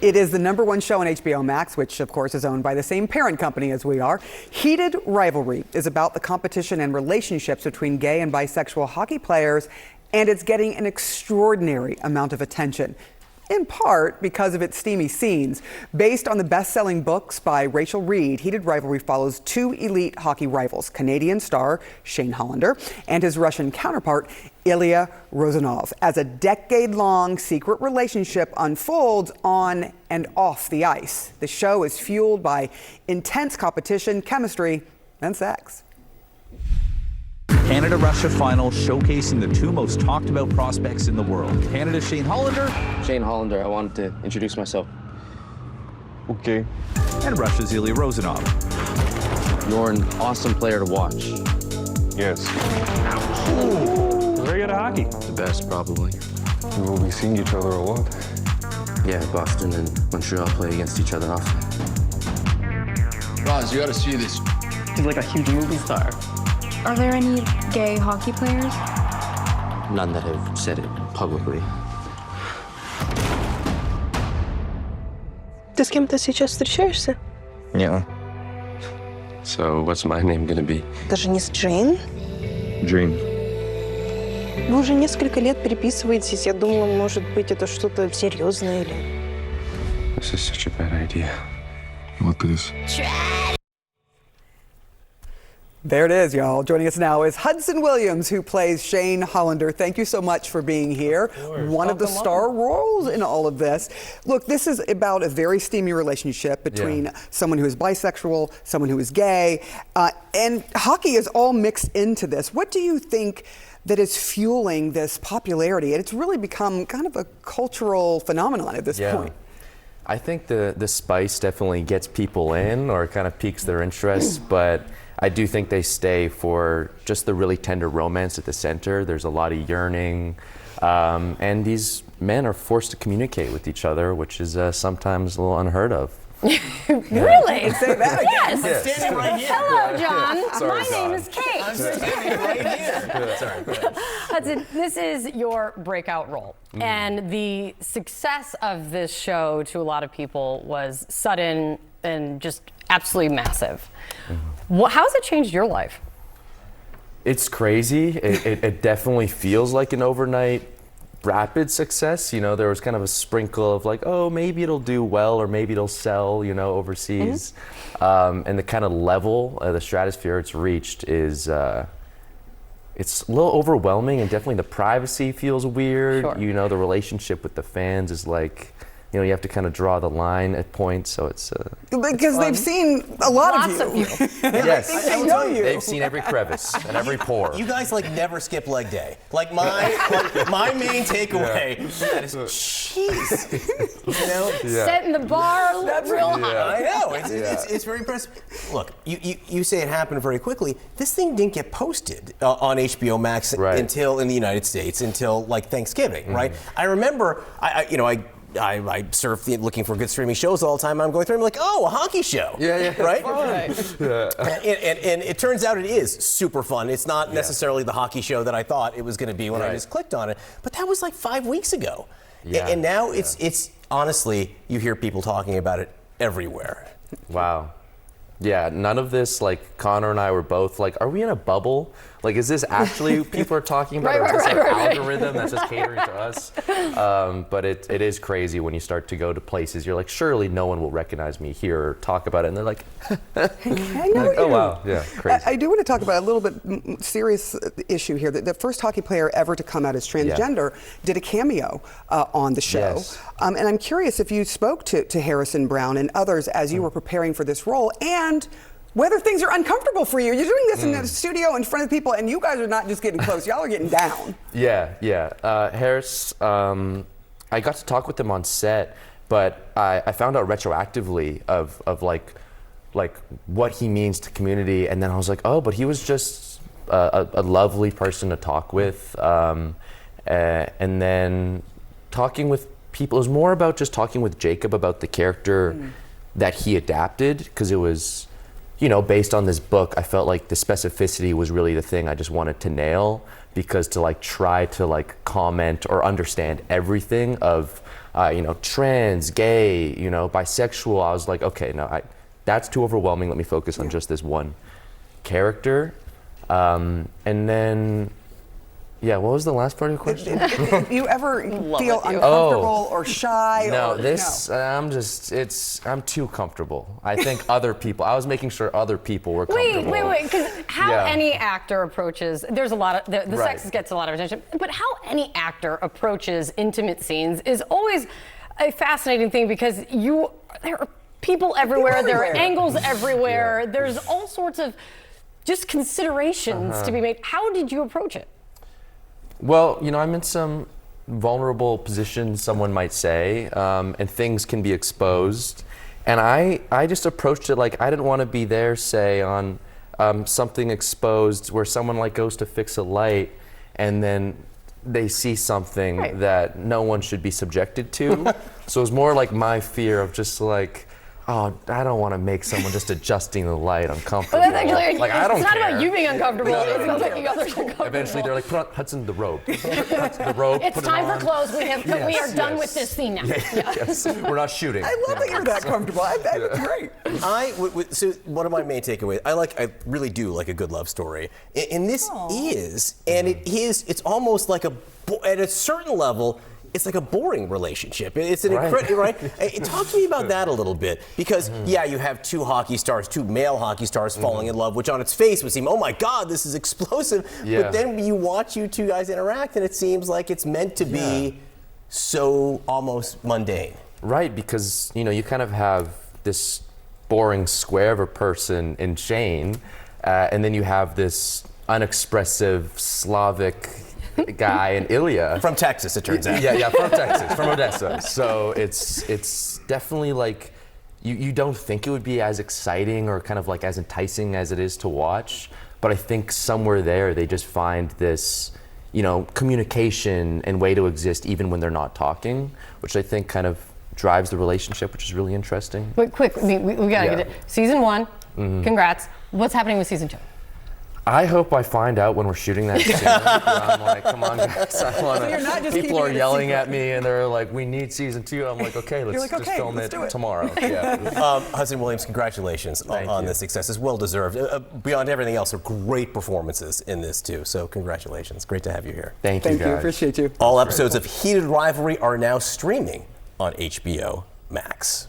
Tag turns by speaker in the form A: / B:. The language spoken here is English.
A: It is the #1 show on HBO Max, which of course is owned by the same parent company as we are. Heated Rivalry is about the competition and relationships between gay and bisexual hockey players, and it's getting an extraordinary amount of attention, in part because of its steamy scenes. Based on the best-selling books by Rachel Reed, Heated Rivalry follows two elite hockey rivals, Canadian star Shane Hollander and his Russian counterpart, Ilya Rozanov, as a decade-long secret relationship unfolds on and off the ice. The show is fueled by intense competition, chemistry, and sex.
B: Canada-Russia final showcasing the two most talked about prospects in the world. Canada's Shane Hollander.
C: Shane Hollander, I wanted to introduce myself.
D: Okay.
B: And Russia's Ilya Rozanov.
C: You're an awesome player to watch.
D: Yes.
E: Very good at hockey.
C: The best, probably.
D: We will be seeing each other a lot.
C: Yeah, Boston and Montreal play against each other often. Roz, you gotta see this.
E: He's like a huge movie star.
F: Are there any gay hockey players?
C: None that have said it publicly.
G: Ты с кем-то сейчас встречаешься?
D: Yeah.
C: So, what's my name gonna be?
G: Даже не с Джейн?
D: Dream.
G: Вы уже несколько лет переписываетесь. Я думала, может быть, это что-то серьезное или...
C: This is such a bad idea.
D: What is?
A: There it is, y'all. Joining us now is Hudson Williams, who plays Shane Hollander. Thank you so much for being here. One of the star roles in all of this. Look, this is about a very steamy relationship between someone who is bisexual, someone who is gay, and hockey is all mixed into this. What do you think that is fueling this popularity? And it's really become kind of a cultural phenomenon at this point.
H: I think the spice definitely gets people in or kind of piques their interest, but I do think they stay for just the really tender romance at the center. There's a lot of yearning, and these men are forced to communicate with each other, which is sometimes a little unheard of.
I: Really?
A: Say that again.
I: Yes.
E: I'm standing right here.
I: Hello, John.
H: Sorry,
I: My name
H: John.
I: is Kate.
E: I'm standing right here.
H: Sorry.
I: Hudson, this is your breakout role. And the success of this show to a lot of people was sudden and just absolutely massive. How has it changed your life?
H: It's crazy. It definitely feels like an overnight rapid success. You know, there was kind of a sprinkle of like, oh, maybe it'll do well or maybe it'll sell, you know, overseas. And the kind of level, the stratosphere it's reached is, it's a little overwhelming, and definitely the privacy feels weird.
I: Sure.
H: You know, the relationship with the fans is like, you know, you have to kind of draw the line at points, so it's
A: Because they've seen a lot
I: Lots
A: of you.
H: yes,
A: They know you.
H: they've seen every crevice and every pore.
E: You guys like never skip leg day. Like my main takeaway is jeez. You know?
I: Setting the bar real high.
E: I know. It's very impressive. Look, you say it happened very quickly. This thing didn't get posted on HBO Max until in the United States until like Thanksgiving, right? I remember I surf looking for good streaming shows all the time. I'm going through. I'm like, oh, a hockey show. Right. And it turns out it is super fun. It's not necessarily the hockey show that I thought it was going to be when I just clicked on it. But that was like 5 weeks ago. And now it's honestly, you hear people talking about it everywhere.
H: Wow. Yeah, none of this, like, Connor and I were both like, are we in a bubble? Like, is this actually people are talking about, or is this an algorithm that's just catering to us? But it is crazy when you start to go to places, you're like, surely no one will recognize me here or talk about it, and they're like,
A: I know
H: oh
A: you.
H: wow, yeah, crazy.
A: I do want to talk about a little bit serious issue here. The first hockey player ever to come out as transgender did a cameo on the show.
H: Yes.
A: And I'm curious if you spoke to Harrison Brown and others as you were preparing for this role, and whether things are uncomfortable for you. You're doing this in the studio in front of people, and you guys are not just getting close, y'all are getting down.
H: Harris, I got to talk with him on set, but I found out retroactively of like what he means to community, and then I was like, oh, but he was just a lovely person to talk with, and then talking with people, it was more about just talking with Jacob about the character that he adapted, because it was, you know, based on this book, I felt like the specificity was really the thing I just wanted to nail, because to like try to like comment or understand everything of trans, gay, bisexual. I was like, okay, no, that's too overwhelming. Let me focus on just this one character. And then, what was the last part of your question?
A: Do you ever feel uncomfortable or shy?
H: No,
A: No.
H: I'm too comfortable. I think other people, I was making sure other people were comfortable.
I: Wait, because how any actor approaches, there's a lot of, the sex gets a lot of attention, but how any actor approaches intimate scenes is always a fascinating thing because there are people everywhere, there are angles everywhere, there's all sorts of just considerations to be made. How did you approach it?
H: Well, I'm in some vulnerable position, someone might say, and things can be exposed. And I just approached it like I didn't want to be there, say, on something exposed where someone like goes to fix a light and then they see something that no one should be subjected to. So it was more like my fear of just like, oh, I don't want to make someone just adjusting the light uncomfortable.
I: Well, that's actually,
H: I don't
I: it's not
H: care.
I: about you being uncomfortable,
H: No.
I: it's making others uncomfortable.
H: Eventually they're like, put on Hudson the robe. Hudson, the robe,
I: It's
H: put
I: time
H: it on.
I: for clothes. We are done with this scene now.
H: Yes, we're not shooting.
A: I love that you're that comfortable. That's great.
E: So one of my main takeaways, I really do like a good love story. And this is, and it's almost like at a certain level, it's like a boring relationship. It's an incredible, right? Talk to me about that a little bit, because you have two male hockey stars falling in love, which on its face would seem, oh my God, this is explosive.
H: Yeah.
E: But then you watch you two guys interact, and it seems like it's meant to be so almost mundane.
H: Right, because you kind of have this boring square of a person in Shane, and then you have this unexpressive Slavic guy in Ilya.
E: From Texas, it turns out.
H: Yeah, from Texas, from Odessa. So it's definitely like you don't think it would be as exciting or kind of like as enticing as it is to watch, but I think somewhere there they just find this, communication and way to exist even when they're not talking, which I think kind of drives the relationship, which is really interesting.
I: But quick, we gotta get it. Season 1, congrats. What's happening with season 2?
H: I hope I find out when we're shooting that scene. I'm like, come on, guys. I wanna,
A: So you're not just
H: people
A: keeping
H: are
A: it a
H: yelling
A: secret.
H: at me and they're like, we need season 2. I'm like, okay, let's
A: like,
H: just
A: okay,
H: film
A: let's do it.
H: tomorrow. Yeah.
E: Hudson Williams, congratulations on
H: you.
E: the success. It's well deserved. Beyond everything else, are great performances in this too. So congratulations. Great to have you here.
H: Thank you,
A: Thank you.
H: guys.
A: Appreciate you.
E: All episodes of Heated Rivalry are now streaming on HBO Max.